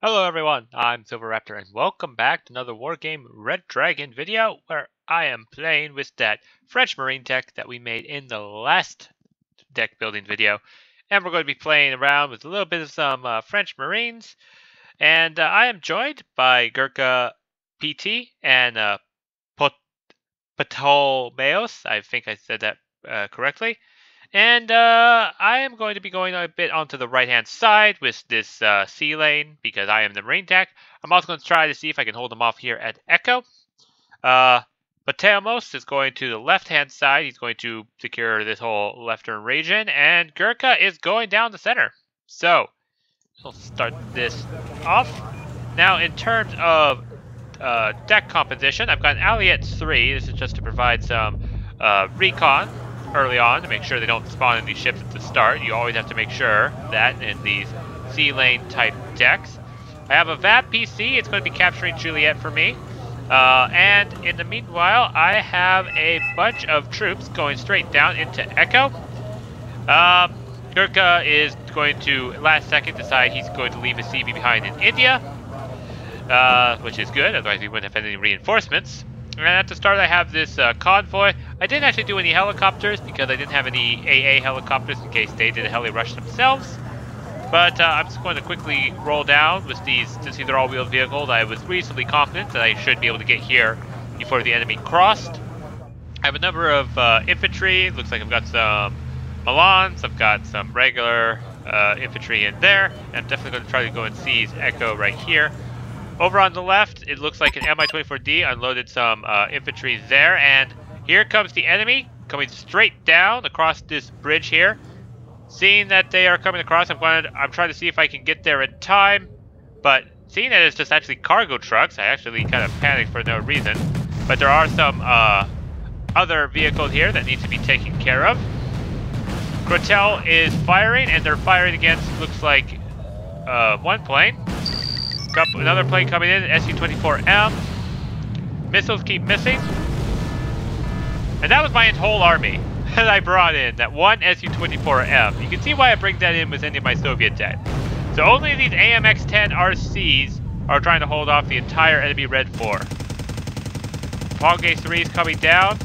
Hello everyone, I'm Silverraptor and welcome back to another Wargame Red Dragon video where I am playing with that French Marine deck that we made in the last deck building video. And we're going to be playing around with a little bit of some French Marines. And I am joined by Gurkha PT and Ptolemaeus. I think I said that correctly. And I am going to be going a bit onto the right-hand side with this sea lane because I am the Marine deck. I'm also going to try to see if I can hold them off here at Echo. Ptolemaeus is going to the left-hand side. He's going to secure this whole left-turn region. And Gurkha is going down the center. So, we'll start this off. Now, in terms of deck composition, I've got an Alliette 3. This is just to provide some recon early on to make sure they don't spawn in these ships at the start. You always have to make sure that in these sea lane type decks. I have a VAB PC. It's going to be capturing Juliet for me. And in the meanwhile, I have a bunch of troops going straight down into Echo. Gurkha is going to, last second, decide he's going to leave his CB behind in India. Which is good, otherwise we wouldn't have any reinforcements. And at the start I have this convoy. I didn't actually do any helicopters because I didn't have any AA helicopters in case they did a heli rush themselves. But I'm just going to quickly roll down with these, since these are all-wheel vehicles. I was reasonably confident that I should be able to get here before the enemy crossed. I have a number of infantry. Looks like I've got some Milans. I've got some regular infantry in there. And I'm definitely going to try to go and seize Echo right here. Over on the left, it looks like an Mi-24D unloaded some infantry there, and here comes the enemy coming straight down across this bridge here. Seeing that they are coming across, I'm trying to see if I can get there in time, but seeing that it's just actually cargo trucks, I actually kind of panicked for no reason. But there are some other vehicles here that need to be taken care of. Crotel is firing, and they're firing against, looks like, one plane. Got another plane coming in, Su-24M. Missiles keep missing. And that was my whole army that I brought in, that one Su-24M. You can see why I bring that in with any of my Soviet deck. So only these AMX-10 RCs are trying to hold off the entire enemy Red 4. Wargame 3 is coming down.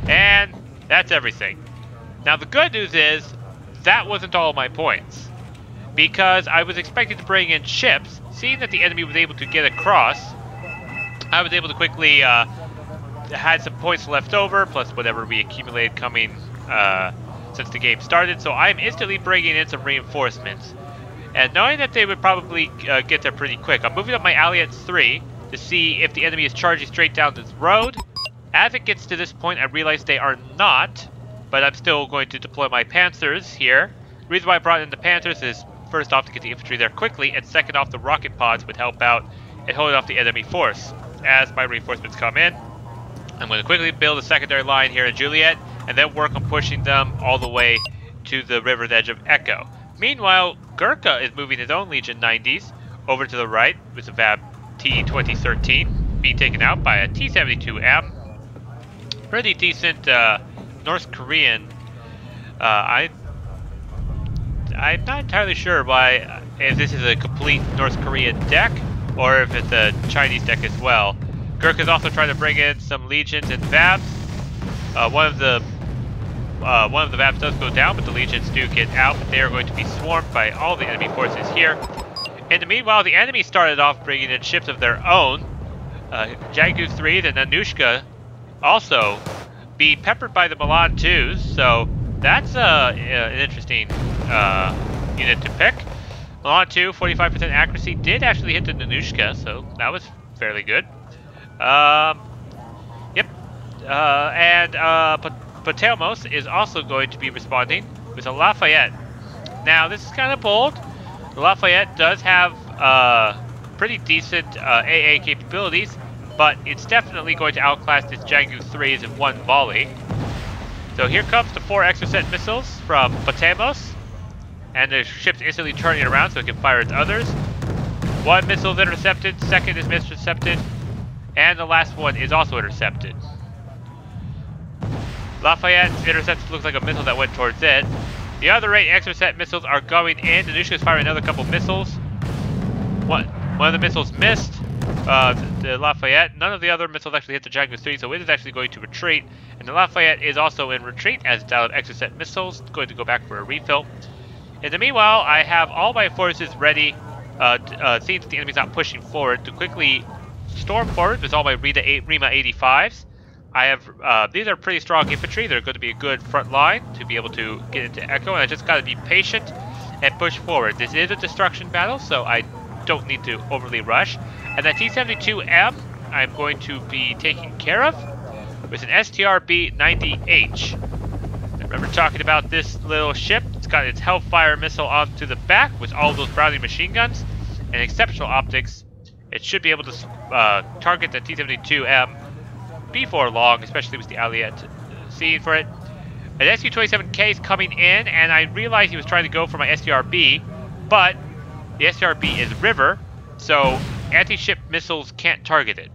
And that's everything. Now the good news is, that wasn't all my points. Because I was expecting to bring in ships, seeing that the enemy was able to get across, I was able to quickly had some points left over, plus whatever we accumulated coming since the game started. So I'm instantly bringing in some reinforcements, and knowing that they would probably get there pretty quick, I'm moving up my Alliette 3 to see if the enemy is charging straight down this road. As it gets to this point, I realize they are not, but I'm still going to deploy my Panthers here. The reason why I brought in the Panthers is first off to get the infantry there quickly, and second off the rocket pods would help out and hold off the enemy force. As my reinforcements come in, I'm going to quickly build a secondary line here in Juliet, and then work on pushing them all the way to the river's edge of Echo. Meanwhile, Gurkha is moving his own Legion 90s over to the right with the VAB T-2013 being taken out by a T-72M. Pretty decent North Korean. I'm not entirely sure why, if this is a complete North Korean deck, or if it's a Chinese deck as well. Gurkha's also trying to bring in some Legions and VABs. One of the VABs does go down, but the Legions do get out. But they are going to be swarmed by all the enemy forces here. In the meanwhile, the enemy started off bringing in ships of their own. Jagu 3, the Nanushka, also be peppered by the Milan 2s, so that's an interesting unit to pick. Milan 2, 45% accuracy, did actually hit the Nanushka, so that was fairly good. Yep. Ptolemaeus is also going to be responding with a Lafayette. Now, this is kind of bold. The Lafayette does have pretty decent AA capabilities, but it's definitely going to outclass this Jagu 3s in one volley. So here comes the 4 Exocet missiles from Ptolemaeus, and the ship's instantly turning around so it can fire its others. One missile is intercepted, second is intercepted, and the last one is also intercepted. Lafayette intercepted, looks like a missile that went towards it. The other 8 Exocet missiles are going in. The Nanushka is firing another couple missiles. One of the missiles missed. The Lafayette. None of the other missiles actually hit the Django 3, so it is actually going to retreat. And the Lafayette is also in retreat as it's out of Exocet missiles. It's going to go back for a refill. In the meanwhile, I have all my forces ready, seeing that the enemy's not pushing forward, to quickly storm forward with all my Rima 85s. I have, these are pretty strong infantry. They're going to be a good front line to be able to get into Echo, and I just got to be patient and push forward. This is a destruction battle, so I don't need to overly rush. And that T-72M, I'm going to be taking care of with an STRB-90H. I remember talking about this little ship. It's got its Hellfire missile onto the back with all those Browning machine guns and exceptional optics. It should be able to target the T-72M before long, especially with the Alliette seeing for it. An SU-27K is coming in, and I realized he was trying to go for my STRB, but the STRB is river, so anti-ship missiles can't target it.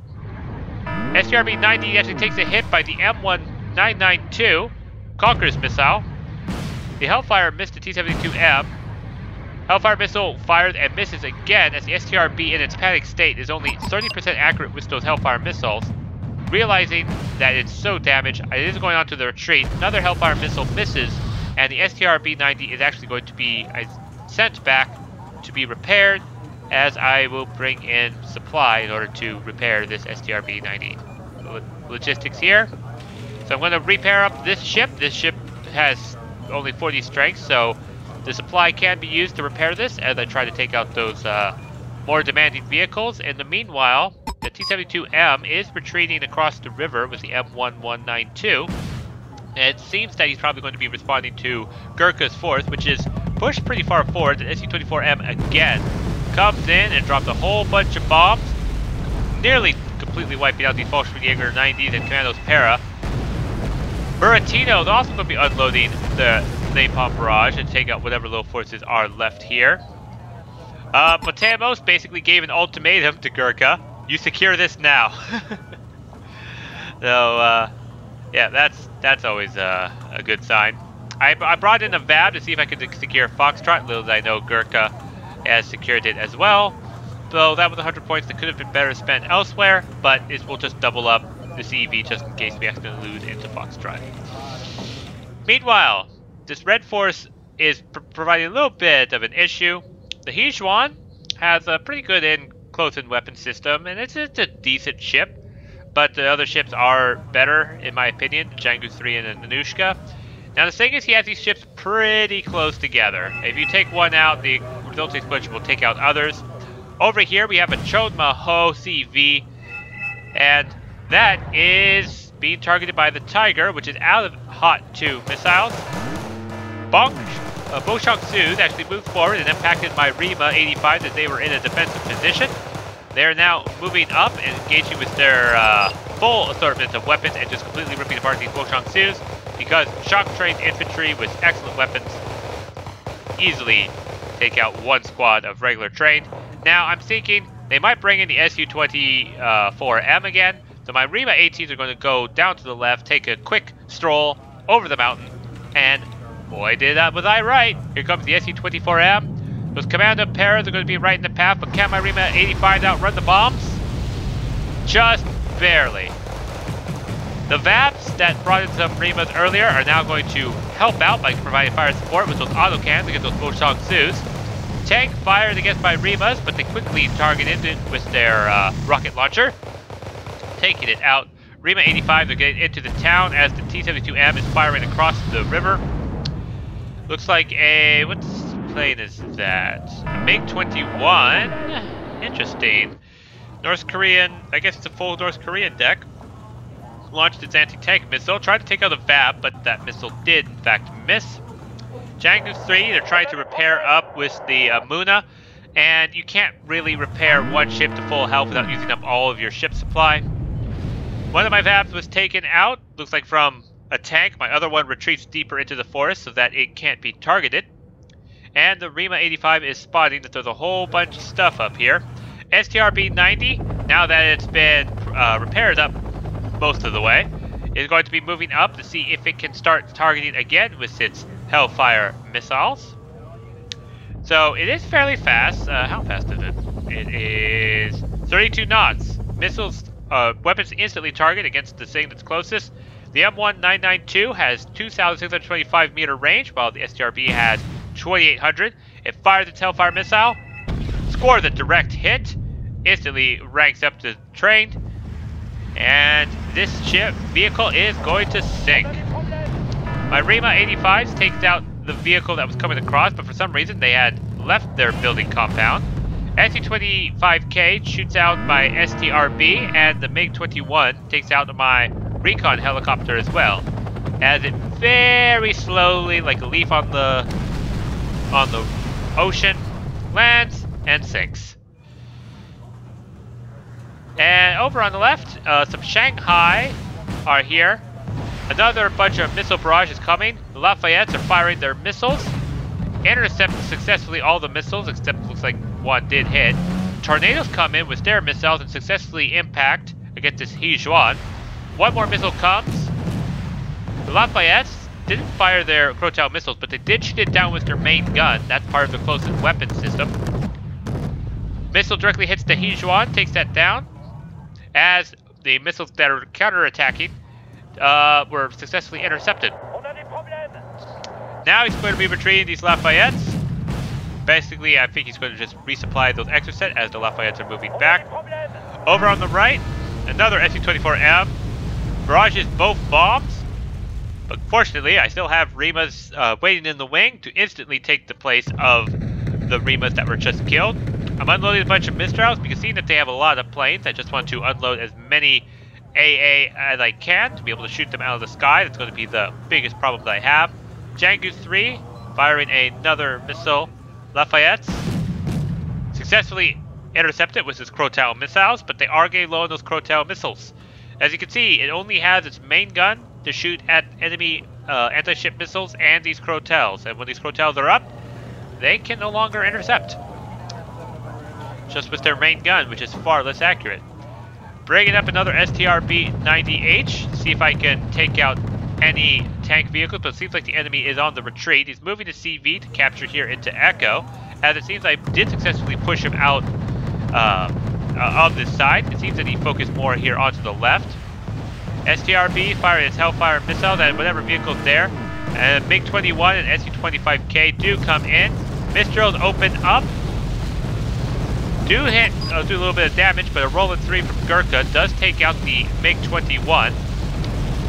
STRB-90 actually takes a hit by the M1992 Conqueror's missile. The Hellfire missed the T-72M. Hellfire missile fired and misses again, as the STRB in its panic state is only 30% accurate with those Hellfire missiles. Realizing that it's so damaged, it is going on to the retreat. Another Hellfire missile misses, and the STRB-90 is actually going to be sent back to be repaired, as I will bring in supply in order to repair this STRB-90. Logistics here. So I'm going to repair up this ship. This ship has only 40 strength, so the supply can be used to repair this as I try to take out those more demanding vehicles. In the meanwhile, the T-72M is retreating across the river with the M1192. And it seems that he's probably going to be responding to Gurkha's force, which is pushed pretty far forward. The SU-24M again comes in and drops a whole bunch of bombs, nearly completely wiping out these Volkswagen 90s and Commandos Para. Buratino is also going to be unloading the napalm barrage and take out whatever little forces are left here. Matamos basically gave an ultimatum to Gurkha. You secure this now. So, yeah, that's always a good sign. I brought in a VAB to see if I could secure Foxtrot. Little did I know Gurkha has secured it as well. So that was 100 points that could have been better spent elsewhere, but it will just double up the CEV just in case we accidentally lose into Foxtrot. Meanwhile, this red force is providing a little bit of an issue. The Hijuan has a pretty good close-in weapon system, and it's a decent ship, but the other ships are better, in my opinion, the Django 3 and the Nanushka. Now the thing is, he has these ships pretty close together. If you take one out, the resulting explosion will take out others. Over here we have a Chodma Ho CV, and that is being targeted by the Tiger, which is out of Hot 2 missiles. Boshong Su's actually moved forward and impacted my Rima 85 as they were in a defensive position. They are now moving up and engaging with their full assortment of weapons and just completely ripping apart these Boshong Su's, because shock-trained infantry with excellent weapons easily take out one squad of regular trained. Now I'm thinking they might bring in the SU-24M again, so my Rima 18s are going to go down to the left, take a quick stroll over the mountain, and boy was I right. Here comes the SU-24M. Those Commando Paras are going to be right in the path, but can my Rima 85 outrun the bombs? Just barely. The VAPs that brought in some Rimas earlier are now going to help out by providing fire support with those autocannons against those Boshong Su's. Tank fired against my Rimas, but they quickly targeted it with their rocket launcher, taking it out. Rima 85, they're getting into the town as the T-72M is firing across the river. Looks like a... what plane is that? A MiG-21. Interesting. North Korean... I guess it's a full North Korean deck. Launched its anti-tank missile. Tried to take out a VAB, but that missile did, in fact, miss. Django 3, they're trying to repair up with the Muna. And you can't really repair one ship to full health without using up all of your ship supply. One of my VABs was taken out. Looks like from a tank. My other one retreats deeper into the forest so that it can't be targeted. And the Rima 85 is spotting that there's a whole bunch of stuff up here. STRB-90, now that it's been repaired up most of the way, is going to be moving up to see if it can start targeting again with its Hellfire missiles. So it is fairly fast. How fast is it? It is 32 knots. Missiles, weapons instantly target against the thing that's closest. The M1992 has 2,625 meter range, while the STRB has 2,800. It fires its Hellfire missile, scores a direct hit, instantly ranks up to trained, and this vehicle is going to sink. My Rima 85s takes out the vehicle that was coming across, but for some reason they had left their building compound. SC-25K shoots out my STRB, and the MiG-21 takes out my recon helicopter as well, as it very slowly, like a leaf on the ocean, lands and sinks. And over on the left, some Shanghai are here. Another bunch of missile barrages coming. The Lafayettes are firing their missiles. Intercept successfully all the missiles, except looks like one did hit. Tornadoes come in with their missiles and successfully impact against this Hejuan. One more missile comes. The Lafayettes didn't fire their Crotale missiles, but they did shoot it down with their main gun. That's part of the closest weapon system. Missile directly hits the Hejuan, takes that down, as the missiles that are counterattacking were successfully intercepted. Now he's going to be retreating these Lafayettes. Basically, I think he's going to just resupply those extra set as the Lafayettes are moving back. Over on the right, another SU-24M barrages both bombs. But fortunately, I still have Rimas waiting in the wing to instantly take the place of the Rimas that were just killed. I'm unloading a bunch of Mistrals because seeing that they have a lot of planes, I just want to unload as many AA as I can to be able to shoot them out of the sky. That's going to be the biggest problem that I have. Django 3 firing another missile. Lafayettes successfully intercepted with his Crotale missiles, but they are getting low on those Crotale missiles. As you can see, it only has its main gun to shoot at enemy anti-ship missiles and these Crotales. And when these Crotales are up, they can no longer intercept. Just with their main gun, which is far less accurate. Bringing up another STRB-90H to see if I can take out any tank vehicles, but it seems like the enemy is on the retreat. He's moving to CV to capture here into Echo, as it seems I did successfully push him out of this side. It seems that he focused more here onto the left. STRB firing its Hellfire missiles at whatever vehicle's there, and MiG-21 and SU-25K do come in. Mistrals open up. Do hit, do a little bit of damage, but a Roland 3 from Gurkha does take out the MiG-21.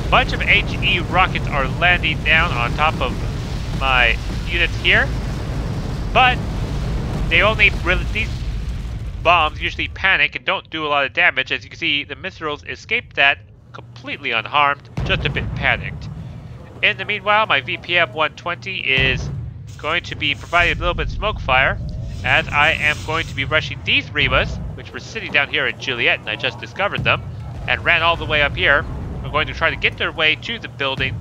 A bunch of HE rockets are landing down on top of my units here, but they only really, these bombs usually panic and don't do a lot of damage. As you can see, the missiles escaped that completely unharmed, just a bit panicked. In the meanwhile, my VPM 120 is going to be providing a little bit of smoke fire, as I am going to be rushing these Rimas, which were sitting down here in Juliet, and I just discovered them, and ran all the way up here. I'm going to try to get their way to the building,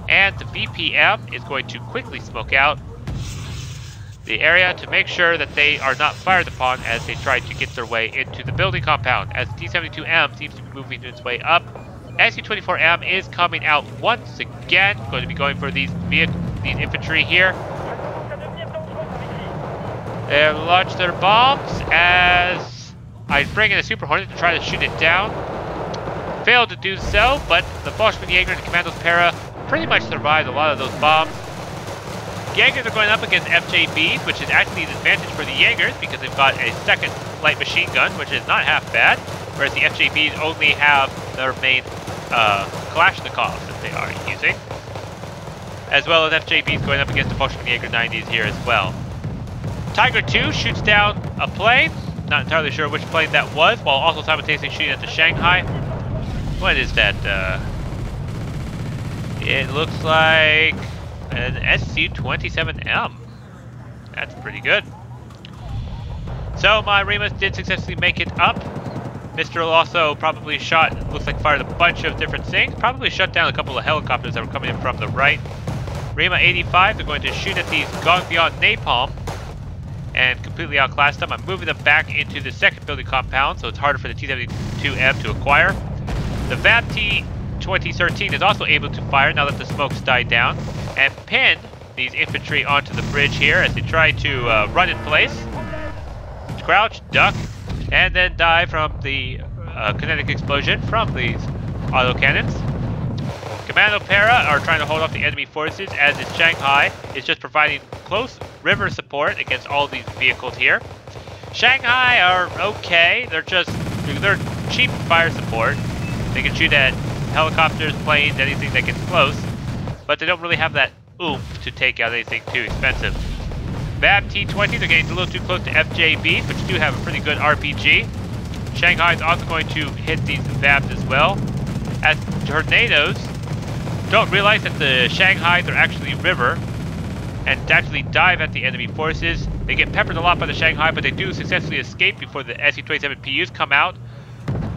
and the VPM is going to quickly smoke out the area to make sure that they are not fired upon as they try to get their way into the building compound, as the T-72M seems to be moving its way up. SU-24M is coming out once again, going to be going for these infantry here. They launch their bombs as I bring in a Super Hornet to try to shoot it down. Failed to do so, but the Boschman Jaeger and the Commandos Para pretty much survived a lot of those bombs. Jaegers are going up against FJBs, which is actually an advantage for the Jaegers because they've got a second light machine gun, which is not half bad, whereas the FJBs only have their main Kalashnikovs that they are using. As well as FJBs going up against the Boschman Jaeger 90s here as well. Tiger 2 shoots down a plane, not entirely sure which plane that was, while also simultaneously shooting at the Shanghai. What is that? It looks like an SC-27M. That's pretty good. So my Rimas did successfully make it up. Mistral also probably shot, looks like fired a bunch of different things. Probably shut down a couple of helicopters that were coming in from the right. Rima 85, they're going to shoot at these Gongbion Napalm and completely outclass them. I'm moving them back into the second building compound, so it's harder for the T-72M to acquire. The VAP T-2013 is also able to fire now that the smoke's died down. And Pin these infantry onto the bridge here as they try to run in place. Crouch, duck, and then die from the kinetic explosion from these autocannons. Commando Para are trying to hold off the enemy forces, as is Shanghai is just providing close river support against all these vehicles here. Shanghai are okay, they're cheap fire support. They can shoot at helicopters, planes, anything that gets close, but they don't really have that oomph to take out anything too expensive. VAB T-20s are getting a little too close to FJBs, which do have a pretty good RPG. Shanghai is also going to hit these VABs as well, as tornadoes don't realize that the Shanghais are actually river and actually dive at the enemy forces. They get peppered a lot by the Shanghai, but they do successfully escape before the SU-27 PUs come out.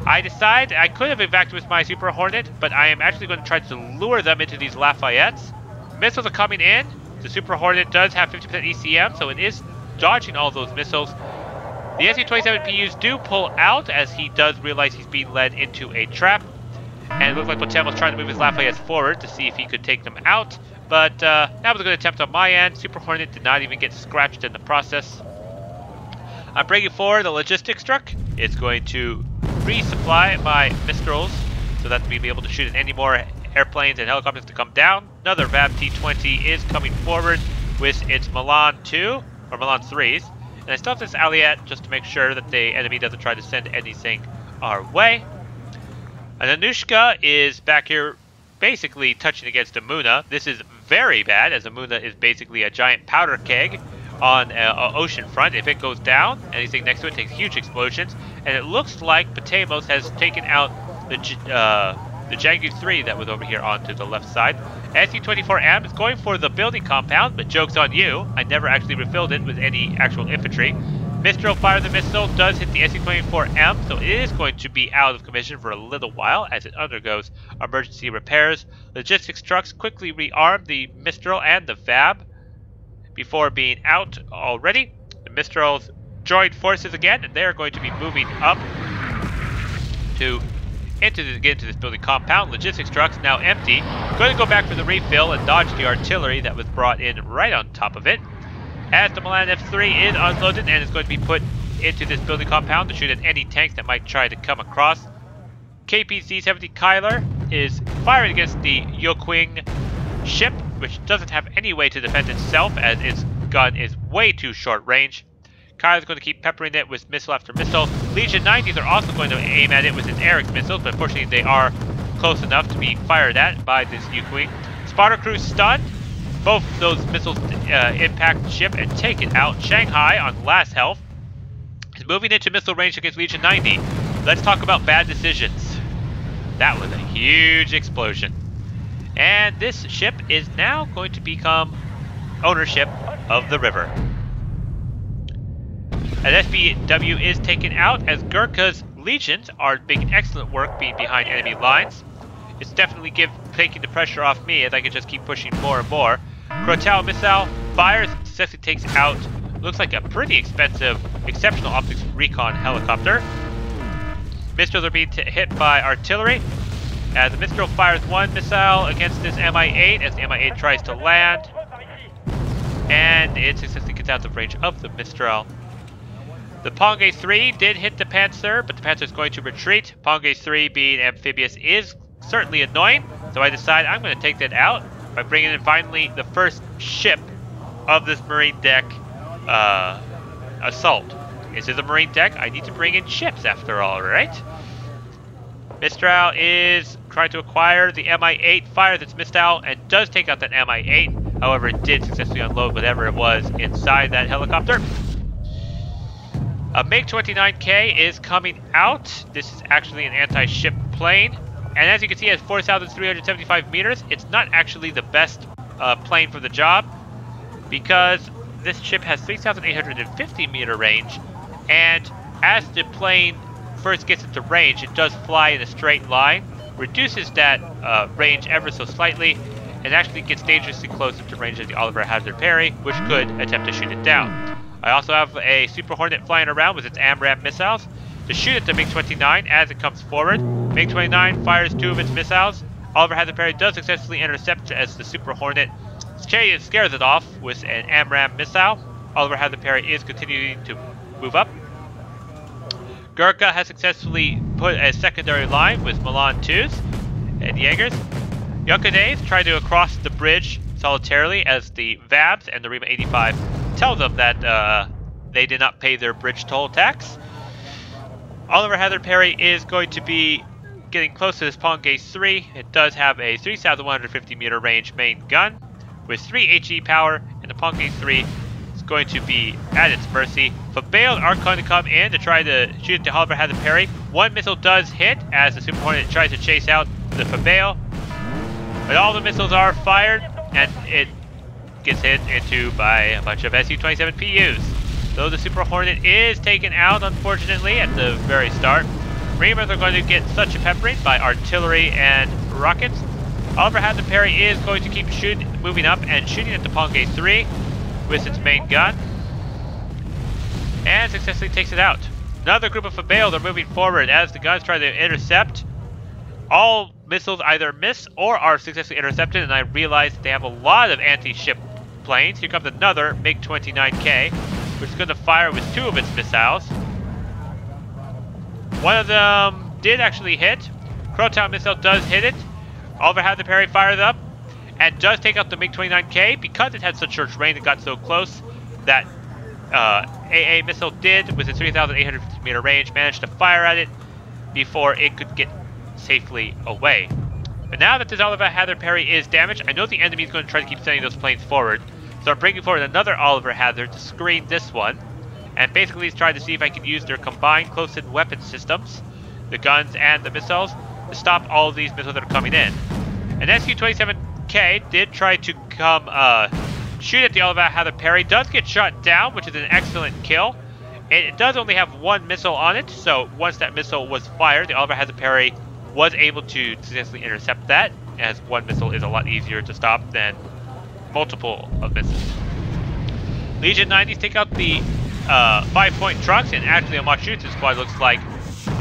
I decide I could have evacuated my Super Hornet, but I am actually going to try to lure them into these Lafayettes. Missiles are coming in. The Super Hornet does have 50% ECM, so it is dodging all those missiles. The SU-27 PUs do pull out, as he does realize he's being led into a trap. And it looks like Potemo's trying to move his Lafayettes forward to see if he could take them out. But that was a good attempt on my end. Super Hornet did not even get scratched in the process. I'm bringing forward the logistics truck. It's going to resupply my Mistrals so that we'll be able to shoot at any more airplanes and helicopters to come down. Another VAB T-20 is coming forward with its Milan 2, or Milan 3s. And I still have this Aliat just to make sure that the enemy doesn't try to send anything our way. And Anushka is back here basically touching against Amuna. This is very bad, as Amuna is basically a giant powder keg on an ocean front. If it goes down, anything next to it takes huge explosions. And it looks like Potemos has taken out the Jangu 3 that was over here onto the left side. SU-24M is going for the building compound, but joke's on you. I never actually refilled it with any actual infantry. Mistral fires the missile, does hit the SU-24M, so it is going to be out of commission for a little while as it undergoes emergency repairs. Logistics trucks quickly rearm the Mistral and the VAB before being out already. The Mistrals joined forces again, and they're going to be moving up to get into this building compound. Logistics trucks now empty. Going to go back for the refill and dodge the artillery that was brought in right on top of it. As the Milan F3 is unloaded and is going to be put into this building compound to shoot at any tanks that might try to come across. KPZ-70 Kyler is firing against the Yokwing ship, which doesn't have any way to defend itself as its gun is way too short range. Kyler is going to keep peppering it with missile after missile. Legion 90s are also going to aim at it with its Eric's missiles, but unfortunately they are close enough to be fired at by this Yokwing. Spotter crew stunned. Both those missiles impact the ship and take it out. Shanghai, on last health, is moving into missile range against Legion 90. Let's talk about bad decisions. That was a huge explosion. And this ship is now going to become ownership of the river. An SBW is taken out as Gurkha's legions are making excellent work being behind enemy lines. It's definitely taking the pressure off me as I can just keep pushing more and more. Crotal missile fires, successfully takes out, looks like a pretty expensive, exceptional optics recon helicopter. Mistrals are being hit by artillery, as the Mistral fires one missile against this Mi-8 as the Mi-8 tries to land, and it successfully gets out of range of the Mistral. The Pongay 3 did hit the Panzer, but the Panzer is going to retreat. Pongay 3 being amphibious is certainly annoying, so I decide I'm going to take that out by bringing in finally the first ship of this Marine Deck assault. This is a Marine Deck. I need to bring in ships after all, right? Mistral is trying to acquire the Mi-8, fires its Mistral, and does take out that Mi-8. However, it did successfully unload whatever it was inside that helicopter. A MiG-29K is coming out. This is actually an anti-ship plane. And as you can see, it has 4,375 meters. It's not actually the best plane for the job, because this ship has 3,850 meter range. And as the plane first gets into range, it does fly in a straight line, reduces that range ever so slightly, and actually gets dangerously close to range of the Oliver Hazard Perry, which could attempt to shoot it down. I also have a Super Hornet flying around with its AMRAAM missiles to shoot at the MiG-29 as it comes forward. MiG-29 fires two of its missiles. Oliver Hazard Perry does successfully intercept as the Super Hornet scares it off with an AMRAAM missile. Oliver Hather Perry is continuing to move up. Gurkha has successfully put a secondary line with Milan 2s and Jaegers. Yokodays try to cross the bridge solitarily as the Vabs and the Rima 85 tell them that they did not pay their bridge toll tax. Oliver Hather Perry is going to be getting close to this Pongay 3. It does have a 3,150 meter range main gun with 3 HE power, and the Pongay 3 is going to be at its mercy. Fabale are going to come in to try to shoot the Oliver Hather Perry. One missile does hit as the Super Hornet tries to chase out the Fabale, but all the missiles are fired and it gets hit into by a bunch of Su-27 PUs. Though the Super Hornet is taken out, unfortunately, at the very start. Reamers are going to get such a peppering by artillery and rockets. Oliver Hather Perry is going to keep moving up and shooting at the Pongay 3 with its main gun, and successfully takes it out. Another group of Fabales are moving forward as the guns try to intercept. All missiles either miss or are successfully intercepted, and I realize that they have a lot of anti-ship planes. Here comes another MiG-29K, which is going to fire with 2 of its missiles. One of them did actually hit. Croatown missile does hit it. Oliver Hather Perry fires up and does take out the MiG-29K because it had such short range and got so close that AA missile did, with its 3,850 meter range, managed to fire at it before it could get safely away. But now that this Oliver Hather Perry is damaged, I know the enemy is going to try to keep sending those planes forward. So I'm bringing forward another Oliver Hather to screen this one, and basically he's trying to see if I can use their combined close-in weapon systems, the guns and the missiles, to stop all of these missiles that are coming in. An Su-27K did try to come shoot at the Oliver Hather Perry, does get shot down, which is an excellent kill. It does only have 1 missile on it, so once that missile was fired, the Oliver Hather Perry was able to successfully intercept that, as 1 missile is a lot easier to stop than multiple of missiles. Legion 90s take out the 5-point trucks, and actually a Machutsu squad looks like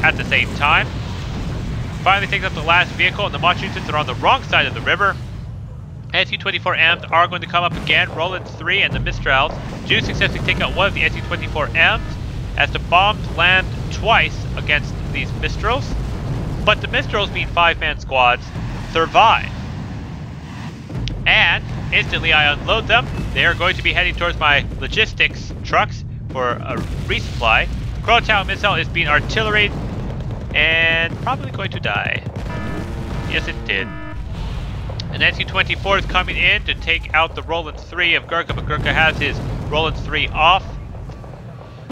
at the same time. Finally takes out the last vehicle, and the Machutsans are on the wrong side of the river. Su-24Ms are going to come up again. Roland 3 and the Mistrals do successfully take out one of the Su-24Ms as the bombs land twice against these Mistrals. But the Mistrals, being 5-man squads, survive. And instantly I unload them. They are going to be heading towards my logistics trucks for a resupply. Croatown missile is being artilleried and probably going to die. Yes, it did. An Su-24 is coming in to take out the Roland 3 of Gurkha, but Gurkha has his Roland 3 off.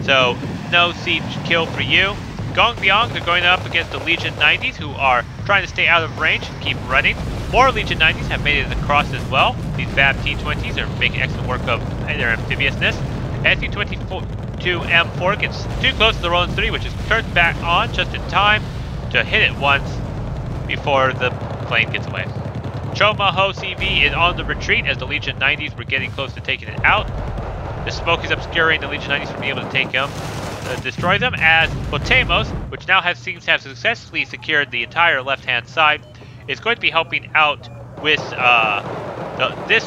So, no siege kill for you. Gongbyongs are going up against the Legion 90s, who are trying to stay out of range and keep running. More Legion 90s have made it across as well. These VAB T-20s are making excellent work of their amphibiousness. Su-22M4 gets too close to the Roland 3, which is turned back on just in time to hit it once before the plane gets away. Chomaho CV is on the retreat as the Legion 90s were getting close to taking it out. The smoke is obscuring the Legion 90s from being able to take them, destroy them, as Potemos, which now seems to have successfully secured the entire left-hand side, is going to be helping out with this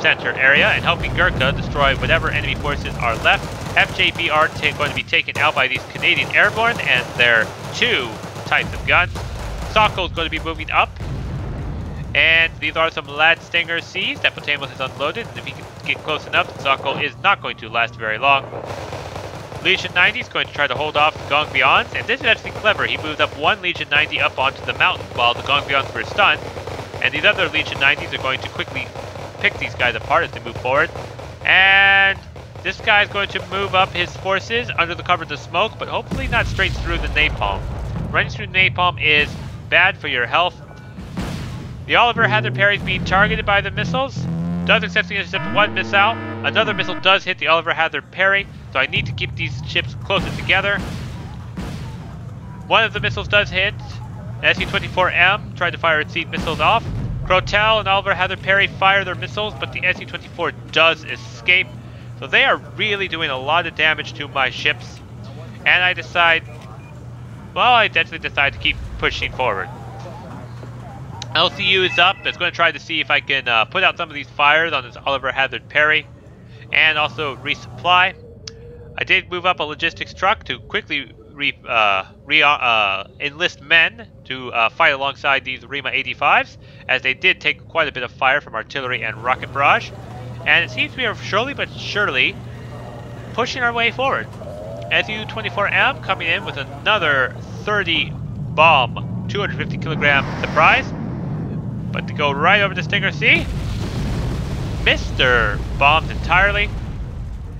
center area and helping Gurkha destroy whatever enemy forces are left. FJB are going to be taken out by these Canadian Airborne and their 2 types of guns. Sokol is going to be moving up. And these are some Lad Stinger Cs that Potemos has unloaded. And if he can get close enough, Sokol is not going to last very long. Legion 90 is going to try to hold off Gongbyons, and this is actually clever. He moved up 1 Legion 90 up onto the mountain while the Gongbyons were stunned. And these other Legion 90s are going to quickly pick these guys apart as they move forward. And this guy is going to move up his forces under the cover of the smoke, but hopefully not straight through the napalm. Running through the napalm is bad for your health. The Oliver Hather Perry is being targeted by the missiles. Does successfully intercept 1 missile. Another missile does hit the Oliver Hather Perry, so I need to keep these ships closer together. One of the missiles does hit. Su-24M tried to fire its seed missiles off. Crotel and Oliver Hather Perry fire their missiles, but the Su-24 does escape. So they are really doing a lot of damage to my ships. And I decided to keep pushing forward. LCU is up. It's going to try to see if I can put out some of these fires on this Oliver Hazard Perry and also resupply. I did move up a logistics truck to quickly enlist men to fight alongside these Rima 85s, as they did take quite a bit of fire from artillery and rocket barrage. And it seems we are slowly but surely pushing our way forward. SU-24M coming in with another 30 bomb, 250 kilogram surprise. But to go right over the Stinger C, Mr. bombed entirely,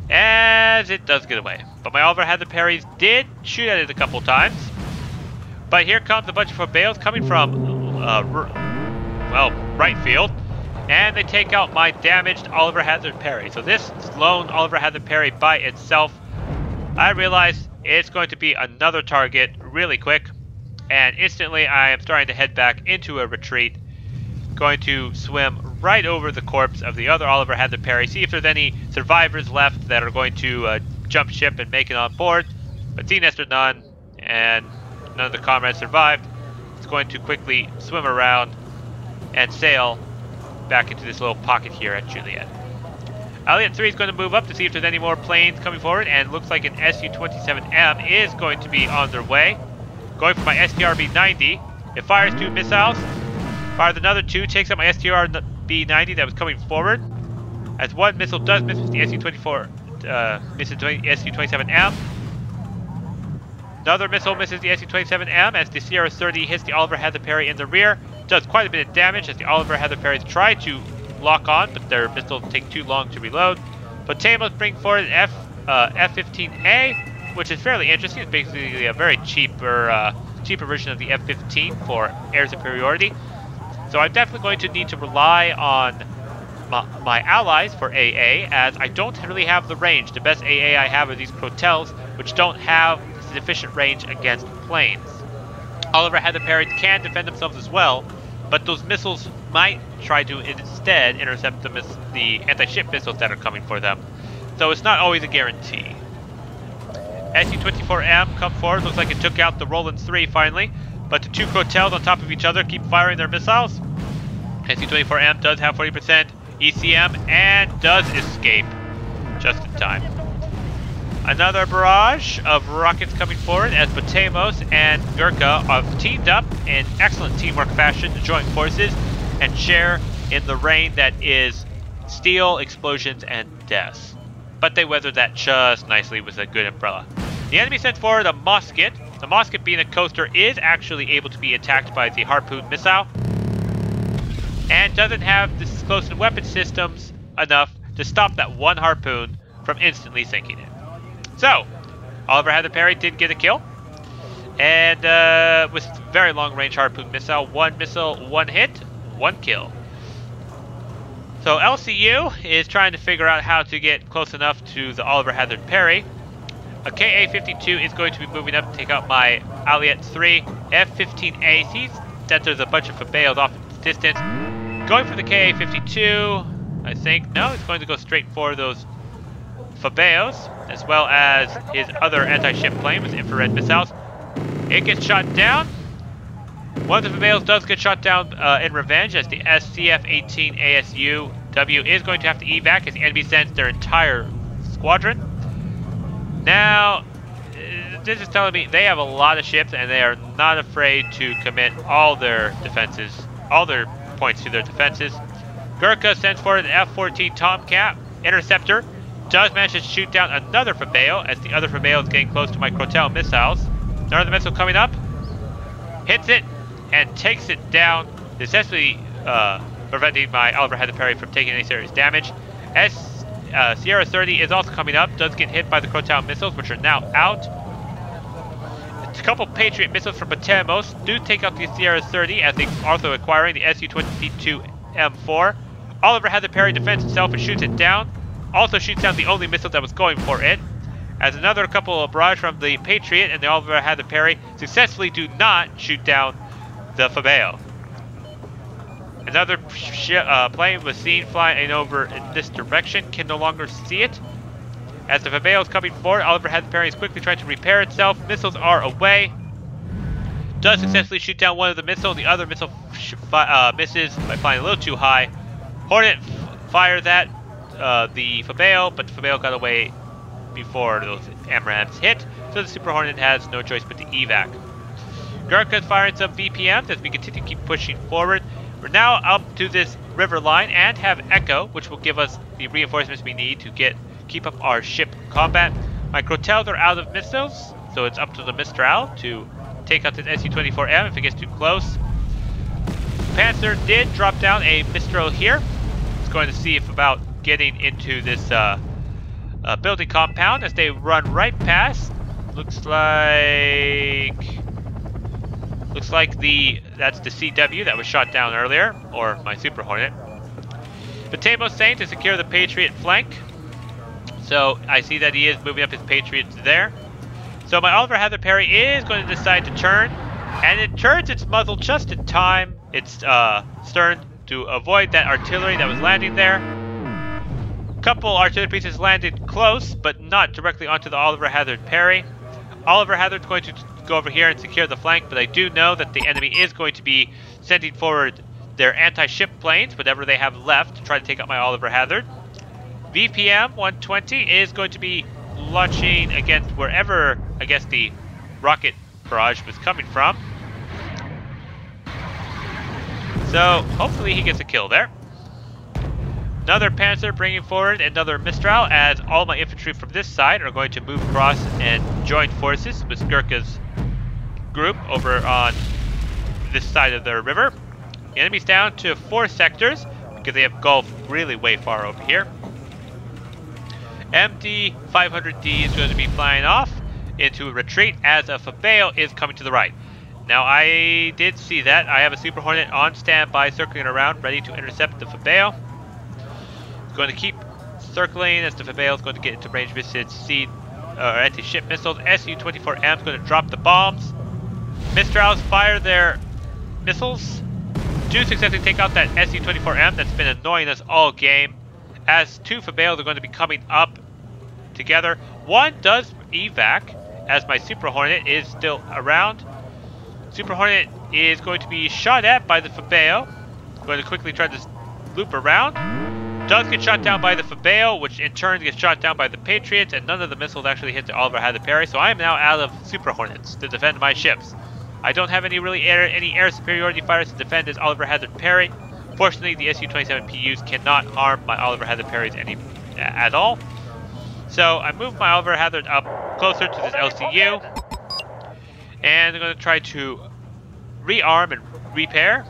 as it does get away. But my Oliver Hazard Perrys did shoot at it a couple times. But here comes a bunch of bales coming from, well, right field. And they take out my damaged Oliver Hazard Perry. So this lone Oliver Hazard Perry by itself, I realize it's going to be another target really quick. And instantly I am starting to head back into a retreat. Going to swim right over the corpse of the other Oliver Hazard Perry, see if there's any survivors left that are going to jump ship and make it on board. But seeing as there's none, and none of the comrades survived, it's going to quickly swim around and sail back into this little pocket here at Juliet. Alliant 3 is going to move up to see if there's any more planes coming forward, and looks like an SU-27M is going to be on their way. Going for my STRB-90. It fires 2 missiles. Fires another 2, takes out my STRB-90 that was coming forward. As one missile does miss the misses the SU-27M. Another missile misses the SU-27M as the Sierra 30 hits the Oliver Hazard Perry in the rear. Does quite a bit of damage as the Oliver Hazard Perrys try to lock on, but their missiles take too long to reload. But Tamos bring forward an F-15A, which is fairly interesting. It's basically a very cheaper version of the F-15 for air superiority. So I'm definitely going to need to rely on my allies for AA, as I don't really have the range. The best AA I have are these Crotels, which don't have sufficient range against planes. Oliver Hazard Perrys can defend themselves as well, but those missiles might try to instead intercept the anti-ship missiles that are coming for them. So it's not always a guarantee. SU-24M come forward. Looks like it took out the Roland 3 finally. But the 2 Crotels on top of each other keep firing their missiles. SU-24M does have 40% ECM and does escape just in time. Another barrage of rockets coming forward as Batemos and Gurkha have teamed up in excellent teamwork fashion to join forces and share in the rain that is steel, explosions, and deaths. But they weathered that just nicely with a good umbrella. The enemy sends forward a Mosket. The Mosket, being a coaster, is actually able to be attacked by the Harpoon missile and doesn't have the explosive weapon systems enough to stop that one Harpoon from instantly sinking it. So, Oliver Hazard Perry did get a kill, and with very long range Harpoon missile, 1 missile, 1 hit, 1 kill. So LCU is trying to figure out how to get close enough to the Oliver Hazard Perry. A KA-52 is going to be moving up to take out my Alliant 3 F-15A. Sees that there's a bunch of Fabeos off in the distance. Going for the KA-52, I think. No, it's going to go straight for those Fabeos, as well as his other anti-ship plane with infrared missiles. It gets shot down. One of the Fabeos does get shot down in revenge, as the SCF-18 ASU-W is going to have to evac as the enemy sends their entire squadron. Now, this is telling me they have a lot of ships and they are not afraid to commit all their defenses, all their points to their defenses. Gurkha sends forward an F-14 Tomcat interceptor. Does manage to shoot down another Fabeo as the other Fabeo is getting close to my Crotel missiles. Another missile coming up. Hits it and takes it down, successfully preventing my Oliver Hazard Perry from taking any serious damage. Sierra 30 is also coming up, does get hit by the Crotel missiles, which are now out. A couple Patriot missiles from Batemos do take out the Sierra 30 as they are also acquiring the SU-22M4. Oliver Hazard Perry defends himself and shoots it down. Also shoots down the only missile that was going for it. As another couple of barrage from the Patriot and the Oliver Hazard Perry successfully do not shoot down the Fabeo. Another plane was seen flying over in this direction, can no longer see it. As the Fabeo is coming forward, Oliver Hazard Perry is quickly trying to repair itself. Missiles are away. Does successfully shoot down one of the missiles. The other missile misses by flying a little too high. Hornet fires at the Fabeo, but the Fabeo got away before those AMRAAMs hit, so the Super Hornet has no choice but to evac. Gurkha's firing some VPMs as we continue to keep pushing forward. We're now up to this river line and have Echo, which will give us the reinforcements we need to keep up our ship combat. My Crotels are out of missiles, so it's up to the Mistral to take out this Su-24M if it gets too close. Panzer did drop down a Mistral here. It's going to see if about getting into this building compound as they run right past. Looks like that's the CW that was shot down earlier, or my Super Hornet. Patemo's saying to secure the Patriot flank. So I see that he is moving up his Patriots there. So my Oliver Hazard Perry is going to decide to turn, and it turns its muzzle just in time. Its stern to avoid that artillery that was landing there. A couple artillery pieces landed close, but not directly onto the Oliver Hazard Perry. Oliver Hazard's going to go over here and secure the flank, but I do know that the enemy is going to be sending forward their anti-ship planes, whatever they have left, to try to take out my Oliver Hazard. VPM 120 is going to be launching against wherever, I guess, the rocket barrage was coming from. So hopefully he gets a kill there. Another Panzer bringing forward another Mistral, as all my infantry from this side are going to move across and join forces with Gurkha's group over on this side of the river. The enemy's down to 4 sectors because they have Gulf really way far over here. MD-500D is going to be flying off into a retreat as a Fabeo is coming to the right. Now I did see that. I have a Super Hornet on standby circling around ready to intercept the Fabeo. It's going to keep circling as the Fabeo is going to get into range with its anti-ship missiles. Su-24M is going to drop the bombs. Mistrals fire their missiles. Do successfully take out that Su-24M that's been annoying us all game. As 2 Fabeos are going to be coming up together. One does evac as my Super Hornet is still around. Super Hornet is going to be shot at by the Fabeo. Going to quickly try to loop around. Does get shot down by the Fabeo, which in turn gets shot down by the Patriots, and none of the missiles actually hit the Oliver Hazard Perry, so I am now out of Super Hornets to defend my ships. I don't have any air superiority fighters to defend this Oliver Hazard Perry. Fortunately, the Su-27 PUs cannot harm my Oliver Hazard Perrys at all. So I move my Oliver Hazard up closer to this LCU, and I'm going to try to rearm and repair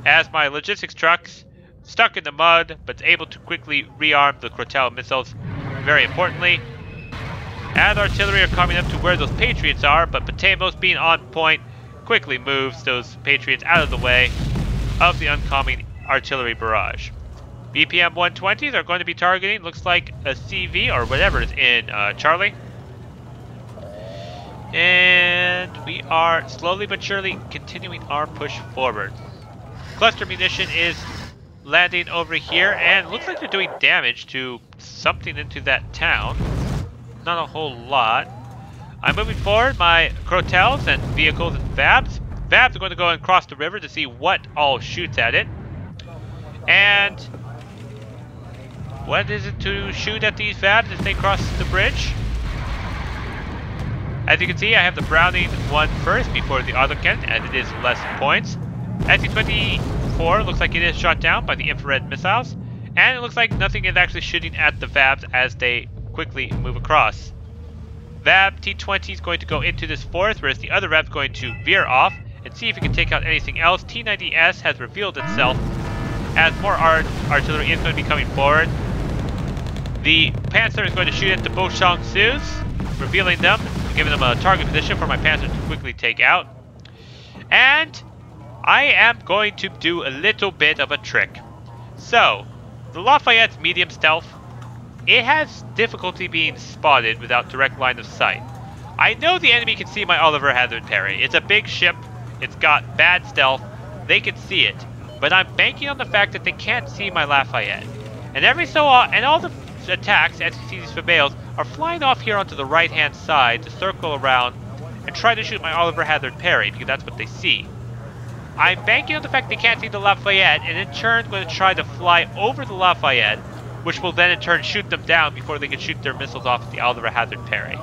as my logistics trucks stuck in the mud, but able to quickly rearm the Crotel missiles. Very importantly, as artillery are coming up to where those Patriots are, but Patemos being on point quickly moves those Patriots out of the way of the oncoming artillery barrage. BPM 120s are going to be targeting, looks like a CV or whatever is in Charlie. And we are slowly but surely continuing our push forward. Cluster munition is landing over here, and it looks like they're doing damage to something into that town. Not a whole lot. I'm moving forward my Crotels and vehicles and Vabs. Vabs are going to go and cross the river to see what all shoots at it. And what is it to shoot at these Vabs as they cross the bridge? As you can see, I have the Browning one first before the other cannon, as it is less points. Su-24 looks like it is shot down by the infrared missiles, and it looks like nothing is actually shooting at the Vabs as they quickly move across. Vab T-20 is going to go into this forest, whereas the other Vab is going to veer off and see if it can take out anything else. T-90S has revealed itself as more artillery is going to be coming forward. The Panzer is going to shoot at the Boshong Sus, revealing them, giving them a target position for my Panzer to quickly take out. And I am going to do a little bit of a trick. So, the Lafayette's medium stealth, it has difficulty being spotted without direct line of sight. I know the enemy can see my Oliver Hazard Perry. It's a big ship, it's got bad stealth, they can see it. But I'm banking on the fact that they can't see my Lafayette. And every so often, and all the attacks, as you see these Fabeos, are flying off here onto the right-hand side to circle around and try to shoot my Oliver Hazard parry, because that's what they see. I'm banking on the fact they can't see the Lafayette, and in turn going to try to fly over the Lafayette, which will then in turn shoot them down before they can shoot their missiles off at the Oliver Hazard parry.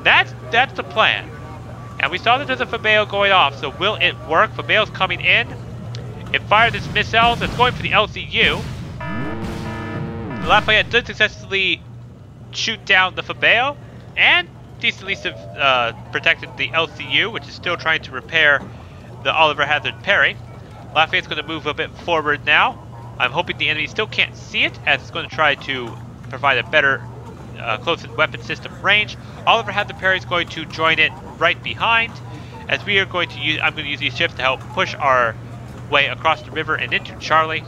That's the plan. And we saw that there's a Fabeo going off, so will it work? Fabeo's coming in. It fires its missiles. It's going for the LCU. The Lafayette did successfully shoot down the Fabeo, and decently protected the LCU, which is still trying to repair the Oliver Hazard parry. Lafayette's going to move a bit forward now. I'm hoping the enemy still can't see it, as it's going to try to provide a better close-in weapon system range. Oliver Hazard parry is going to join it right behind, as we are going to use. I'm going to use these ships to help push our way across the river and into Charlie.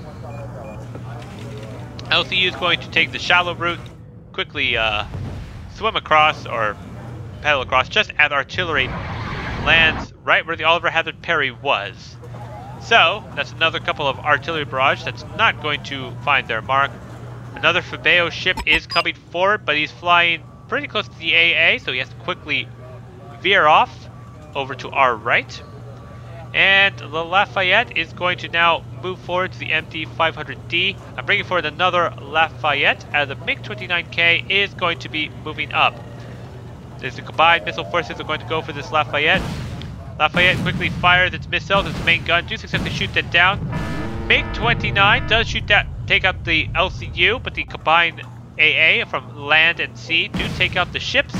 LCU is going to take the shallow route, quickly swim across or paddle across just as artillery lands right where the Oliver Hazard parry was. So that's another couple of artillery barrage that's not going to find their mark. Another Fabeo ship is coming forward, but he's flying pretty close to the AA, so he has to quickly veer off over to our right. And the Lafayette is going to now move forward to the MD-500D. I'm bringing forward another Lafayette, as the MiG-29K is going to be moving up. There's the combined missile forces are going to go for this Lafayette. Lafayette quickly fires its missiles, its main gun, do successfully shoot that down. MiG-29 does shoot that, take out the LCU, but the combined AA from land and sea do take out the ships,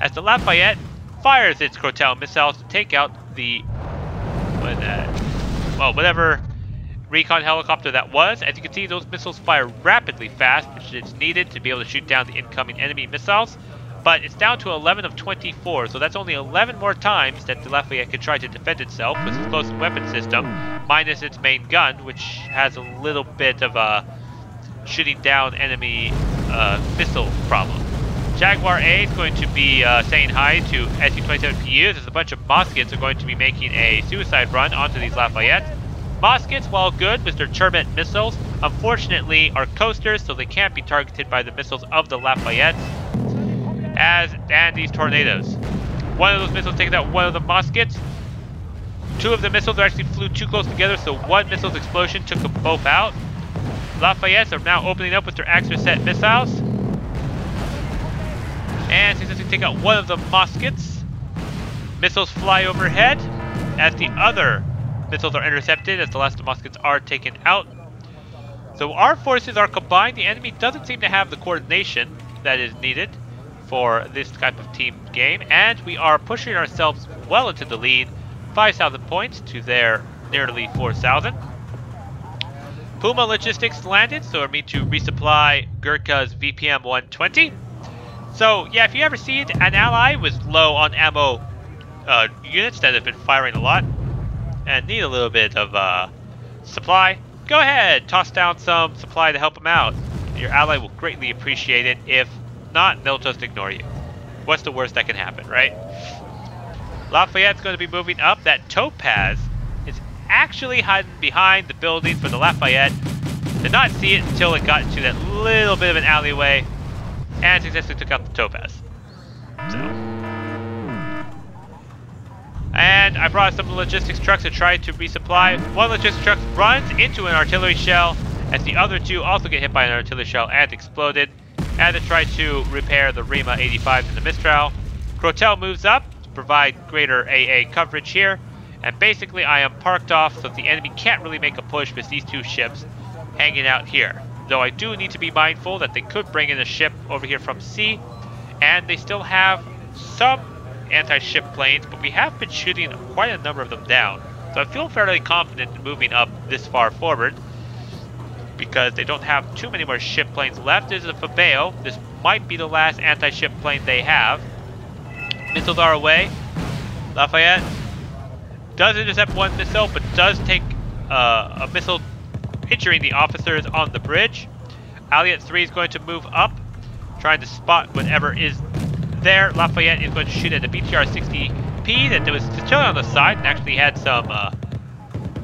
as the Lafayette fires its Crotel missiles to take out the whatever recon helicopter that was. As you can see, those missiles fire rapidly fast, which is needed to be able to shoot down the incoming enemy missiles. But it's down to 11 of 24, so that's only 11 more times that the Lafayette can try to defend itself with its close weapon system, minus its main gun, which has a little bit of a shooting down enemy missile problem. Jaguar A is going to be saying hi to SU-27PUs, as a bunch of Moskets are going to be making a suicide run onto these Lafayettes. Moskets, while good with their turbine missiles, unfortunately are coasters, so they can't be targeted by the missiles of the Lafayettes. And these tornadoes. One of those missiles taking out one of the Moskets. Two of the missiles actually flew too close together, so one missile's explosion took them both out. Lafayettes are now opening up with their Axor-set missiles. And successfully take out one of the Moskets. Missiles fly overhead as the other missiles are intercepted, as the last of the Moskets are taken out. So our forces are combined. The enemy doesn't seem to have the coordination that is needed for this type of team game, and we are pushing ourselves well into the lead, 5,000 points to their nearly 4,000. Puma Logistics landed, so we're meant to resupply Gurkha's VPM 120. So yeah, if you ever see an ally with low on ammo units that have been firing a lot and need a little bit of supply, go ahead, toss down some supply to help them out. Your ally will greatly appreciate it. If not, they'll just ignore you. What's the worst that can happen, right? Lafayette's going to be moving up. That Topaz is actually hiding behind the buildings, but the Lafayette did not see it until it got into that little bit of an alleyway and successfully took out the Topaz. So, and I brought some logistics trucks to try to resupply. One logistics truck runs into an artillery shell, as the other two also get hit by an artillery shell and exploded, and to try to repair the Rima 85 and the Mistral. Crotel moves up to provide greater AA coverage here, and basically I am parked off so the enemy can't really make a push with these two ships hanging out here. Though I do need to be mindful that they could bring in a ship over here from sea, and they still have some anti-ship planes, but we have been shooting quite a number of them down. So I feel fairly confident in moving up this far forward, because they don't have too many more ship planes left. There's a Fabeo. This might be the last anti-ship plane they have. Missiles are away. Lafayette does intercept one missile, but does take a missile injuring the officers on the bridge. Alliance 3 is going to move up, trying to spot whatever is there. Lafayette is going to shoot at the BTR-60P that was still on the side and actually had some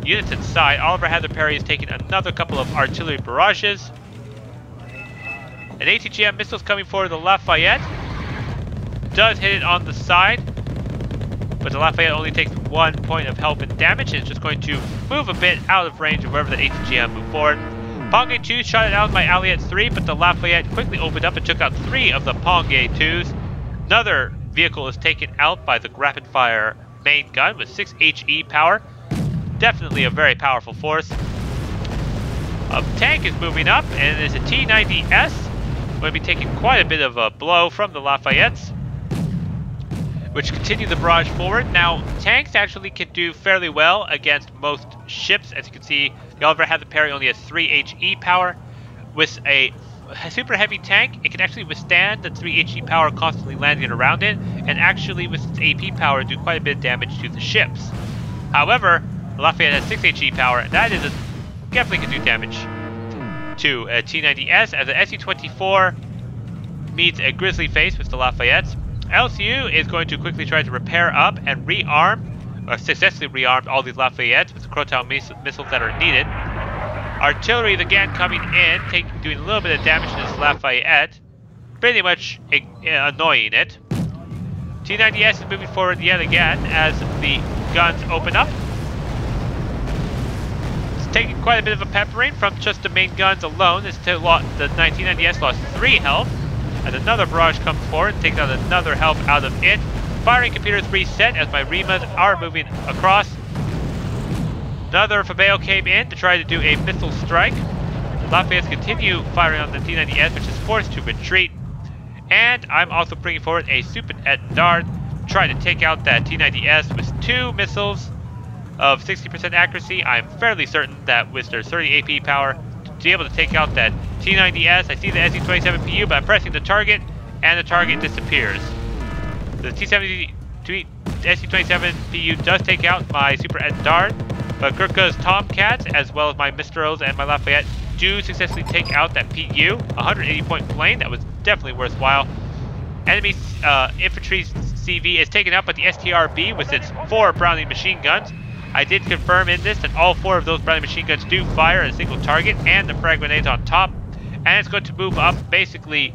units inside. Oliver Hazard parry is taking another couple of artillery barrages. An ATGM missile is coming for the Lafayette. Does hit it on the side. but the Lafayette only takes 1 point of health and damage, and it's just going to move a bit out of range of wherever the ATGM moved forward. Pongay 2 shot it out my ally at 3, but the Lafayette quickly opened up and took out 3 of the Pongay 2s. Another vehicle is taken out by the rapid-fire main gun with 6 HE power. Definitely a very powerful force. A tank is moving up, and it is a T-90S. Going to be taking quite a bit of a blow from the Lafayettes, which continue the barrage forward. Now, tanks actually can do fairly well against most ships. As you can see, the Oliver Hazard Perry only has 3 HE power. With a super heavy tank, it can actually withstand the 3 HE power constantly landing around it, and actually with its AP power do quite a bit of damage to the ships. However, the Lafayette has 6 HE power, and that is definitely can do damage to a T-90S, as the SU-24 meets a Grizzly face with the Lafayettes. LCU is going to quickly try to repair up and rearm, or successfully rearm all these Lafayettes with the Crotown missiles that are needed. Artillery is again coming in, doing a little bit of damage to this Lafayette, pretty much annoying it. T-90S is moving forward yet again as the guns open up. It's taking quite a bit of a peppering from just the main guns alone. The T-90S lost 3 health. As another barrage comes forward and takes out another health out of it. Firing computers reset as my Rimas are moving across. Another Fabeo came in to try to do a missile strike. Lafayette continue firing on the T-90S, which is forced to retreat. And I'm also bringing forward a Super Etendard to try to take out that T-90S with 2 missiles of 60% accuracy. I'm fairly certain that with their 30 AP power, to be able to take out that T-90S. I see the SU-27PU, but I'm pressing the target, and the target disappears. The SU-27PU does take out my Super Etendard, but Gurkha's Tomcats, as well as my Mistros and my Lafayette, do successfully take out that PU. 180-point plane, that was definitely worthwhile. Enemy infantry CV is taken out by the STRB with its 4 Browning machine guns. I did confirm in this that all 4 of those Browning machine guns do fire at a single target, and the frag grenades on top. And it's going to move up, basically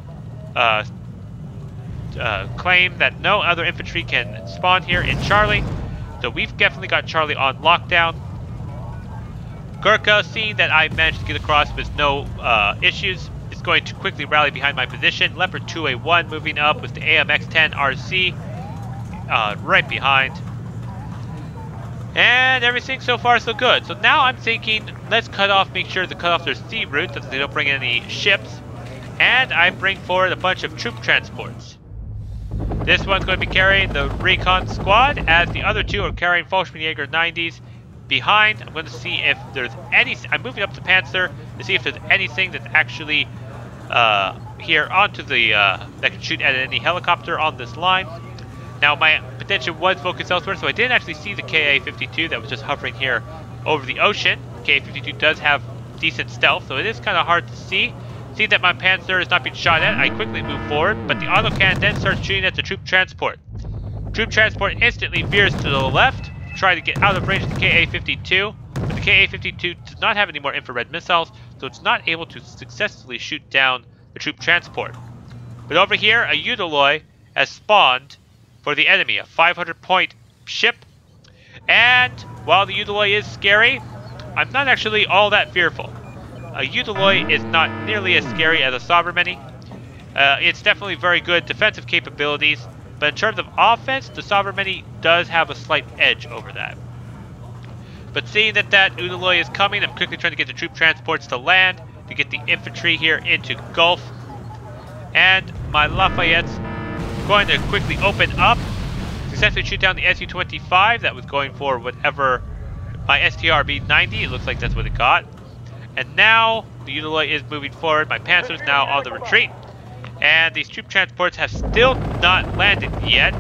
claim that no other infantry can spawn here in Charlie. So we've definitely got Charlie on lockdown. Gurkha, seeing that I managed to get across with no issues, is going to quickly rally behind my position. Leopard 2A1 moving up with the AMX-10 RC right behind. And everything so far so good. So now I'm thinking, let's make sure to cut off their sea route so that they don't bring any ships. And I bring forward a bunch of troop transports. This one's going to be carrying the recon squad, as the other 2 are carrying Fallschirmjäger 90s. Behind, I'm going to see if there's any. I'm moving up the Panzer to see if there's anything that's actually here onto the that can shoot at any helicopter on this line. Now my attention was focused elsewhere, so I didn't actually see the KA-52 that was just hovering here over the ocean. KA-52 does have decent stealth, so it is kind of hard to see. See that my Panzer is not being shot at, I quickly move forward, but the autocannon then starts shooting at the troop transport. Troop transport instantly veers to the left, trying to get out of range of the KA-52, but the KA-52 does not have any more infrared missiles, so it's not able to successfully shoot down the troop transport. But over here, a Udaloy has spawned for the enemy, a 500-point ship. And while the Udaloy is scary, I'm not actually all that fearful. A Udaloy is not nearly as scary as a Sovereign. It's definitely very good defensive capabilities, but in terms of offense, the Sovereign does have a slight edge over that. But seeing that Udaloy is coming, I'm quickly trying to get the troop transports to land, to get the infantry here into Gulf. And my Lafayette's going to quickly open up, successfully shoot down the SU-25 that was going for whatever my STRB-90, it looks like that's what it got. And now the Udaloy is moving forward, my Panzer's now on the retreat. And these troop transports have still not landed yet,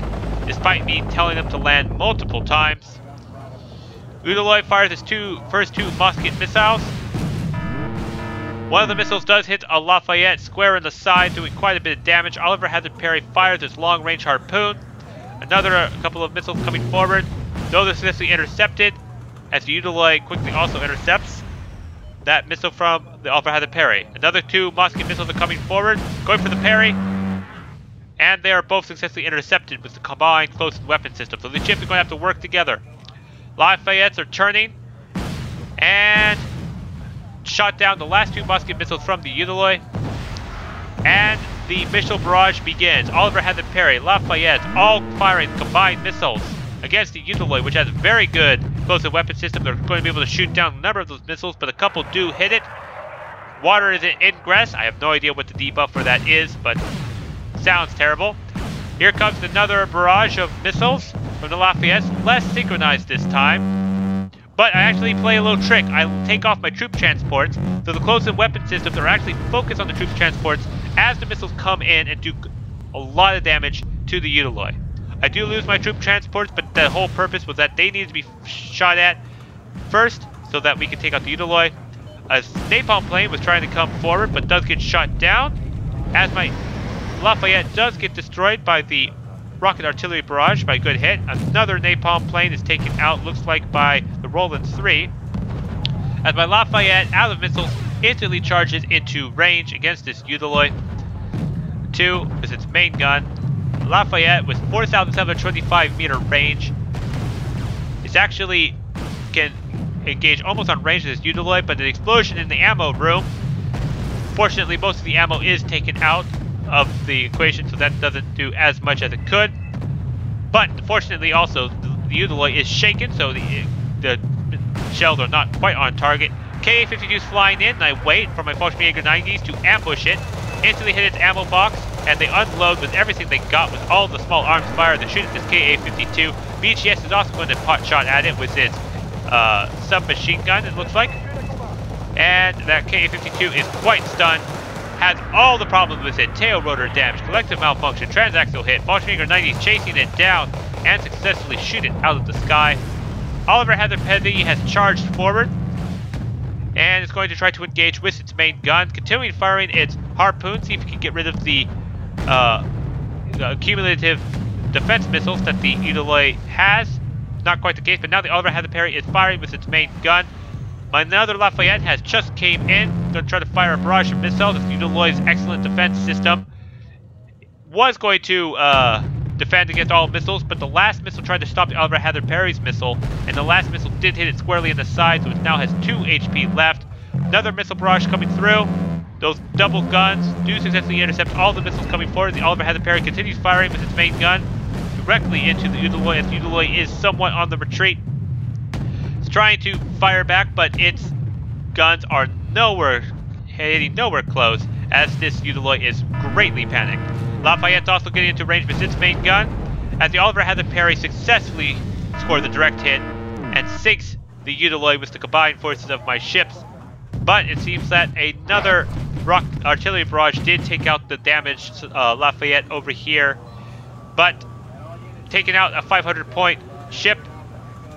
despite me telling them to land multiple times. Udaloy fires his first two musket missiles. One of the missiles does hit a Lafayette square in the side, doing quite a bit of damage. Oliver Hazard Perry fires his long-range harpoon. A couple of missiles coming forward. Those are successfully intercepted, as the Udaloy quickly also intercepts that missile from the Oliver Hazard Perry. Another 2 musket missiles are coming forward, going for the Perry. and they are both successfully intercepted with the combined close-in weapon system. So the ships are going to have to work together. Lafayettes are turning and shot down the last 2 musket missiles from the Udaloy. And the missile barrage begins. Oliver had the parry. Lafayette all firing combined missiles against the Udaloy, which has a very good close-in weapon system. They're going to be able to shoot down a number of those missiles, but a couple do hit it. Water is in ingress. I have no idea what the debuff for that is, but sounds terrible. Here comes another barrage of missiles from the Lafayette, less synchronized this time. But I actually play a little trick. I take off my troop transports, so the close-in weapon systems are actually focused on the troop transports as the missiles come in and do a lot of damage to the Udaloy. I do lose my troop transports, but the whole purpose was that they needed to be shot at first so that we can take out the Udaloy. A napalm plane was trying to come forward, but does get shot down, as my Lafayette does get destroyed by the rocket artillery barrage by a good hit. Another napalm plane is taken out, looks like by the Roland 3, as my Lafayette, out of missiles, instantly charges into range against this Udaloy. 2 is its main gun. Lafayette with 4,725 meter range is actually can engage almost on range of this Udaloy, but an explosion in the ammo room. Fortunately, most of the ammo is taken out of the equation, so that doesn't do as much as it could. But fortunately, also the Udaloy is shaken, so the shells are not quite on target. Ka-52 is flying in, and I wait for my Volkswagen 90s to ambush it. Instantly hit its ammo box, and they unload with everything they got with all the small arms fire to shoot at this Ka-52. BGS is also going to pot shot at it with its submachine gun, it looks like. And that Ka-52 is quite stunned. Has all the problems with it. Tail rotor damage, collective malfunction, transaxial hit. Volkswagen 90s chasing it down and successfully shoot it out of the sky. Oliver Heatherpenny has charged forward and is going to try to engage with its main gun, continuing firing its harpoon, see if it can get rid of the cumulative defense missiles that the Udaloy has. Not quite the case, but now the Oliver Heatherpenny is firing with its main gun. Another Lafayette has just came in, going to try to fire a barrage of missiles. The Udaloy's excellent defense system was going to defend against all missiles, but the last missile tried to stop the Oliver Heatherpenny's missile, and the last missile did hit it squarely in the side, so it now has 2 HP left. Another missile barrage coming through. Those double guns do successfully intercept all the missiles coming forward. The Oliver Heatherpenny continues firing with its main gun directly into the Udaloy, as the Udaloy is somewhat on the retreat. It's trying to fire back, but its guns are hitting nowhere close, as this Udaloy is greatly panicked. Lafayette's also getting into range with its main gun, as the Oliver Heatherpenny successfully scored the direct hit and sinks the Udaloy with the combined forces of my ships. But it seems that another artillery barrage did take out the damaged Lafayette over here. But taking out a 500-point ship,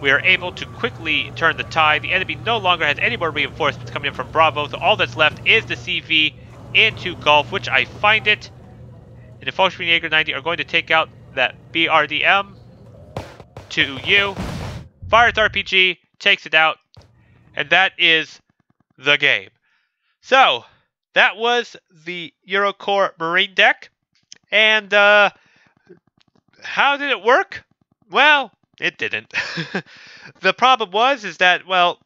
we are able to quickly turn the tide. The enemy no longer has any more reinforcements coming in from Bravo, so all that's left is the CV into Gulf, which I find it. And the Volkswagen Jaeger 90 are going to take out that BRDM to you. Fires RPG, takes it out, and that is the game. So, that was the Eurocorp Marine Deck. And how did it work? Well, it didn't. The problem is that, well,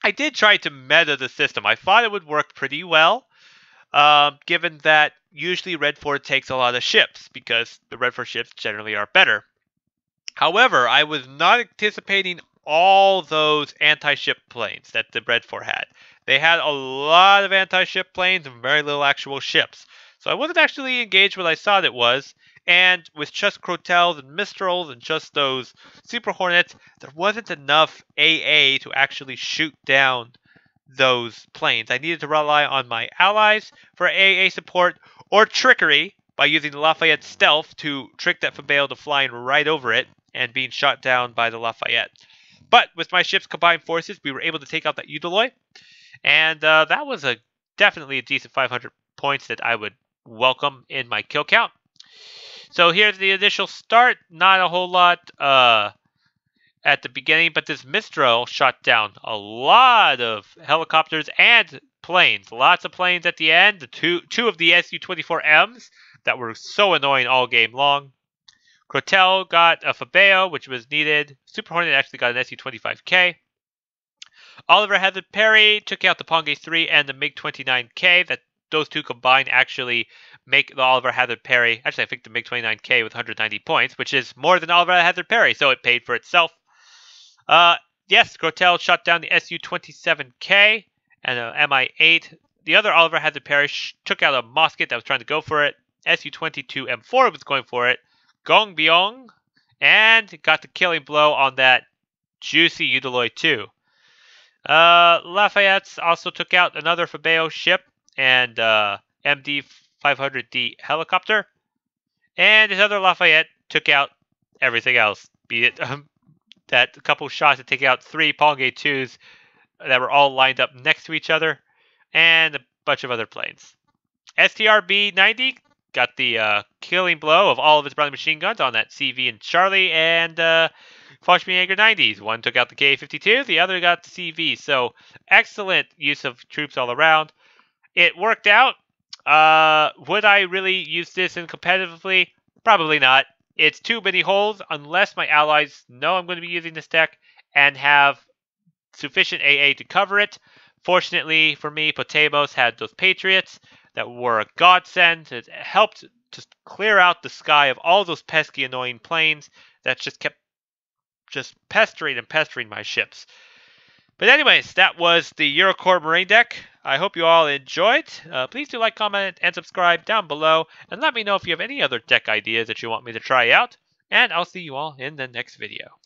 I did try to meta the system. I thought it would work pretty well, given that usually Red 4 takes a lot of ships, because the Red 4 ships generally are better. However, I was not anticipating all those anti-ship planes that the Red 4 had. They had a lot of anti-ship planes and very little actual ships. So I wasn't actually engaged what I thought it was. And with just Crotels and Mistrals and just those Super Hornets, there wasn't enough AA to actually shoot down those planes. I needed to rely on my allies for AA support, or trickery by using the Lafayette stealth to trick that Fabale to flying right over it and being shot down by the Lafayette. But with my ship's combined forces, we were able to take out that Udaloy, and that was definitely a decent 500 points that I would welcome in my kill count. So here's the initial start. Not a whole lot at the beginning, but this Mistral shot down a lot of helicopters and planes. Lots of planes at the end. The two of the Su-24Ms that were so annoying all game long. Crotel got a Fabeo, which was needed. Super Hornet actually got an SU-25K. Oliver Hazard Perry took out the Pongay 3 and the MiG-29K. Those two combined actually make the Oliver Hazard Perry. Actually, I think the MiG-29K with 190 points, which is more than Oliver Hazard Perry, so it paid for itself. Yes, Crotel shot down the SU-27K and an Mi-8. The other Oliver Hazard Perry took out a Mosket that was trying to go for it. SU-22M4 was going for it. Gong Byong, and got the killing blow on that juicy Udaloy 2. Lafayette's also took out another Fabeo ship and MD-500D helicopter. And his other Lafayette took out everything else, be it that couple shots to take out 3 Pongay 2s that were all lined up next to each other, and a bunch of other planes. STRB-90 got the killing blow of all of his brother machine guns on that CV and Charlie, and Fochmenjaeger 90s. One took out the K-52, the other got the CV. So excellent use of troops all around. It worked out. Would I really use this in competitively? Probably not. It's too many holes unless my allies know I'm going to be using this deck and have sufficient AA to cover it. Fortunately for me, Potamos had those Patriots that were a godsend. It helped to clear out the sky of all those pesky, annoying planes that just kept pestering and pestering my ships. But anyways, that was the Eurocorp Marine Deck. I hope you all enjoyed. Please do like, comment, and subscribe down below. And let me know if you have any other deck ideas that you want me to try out. And I'll see you all in the next video.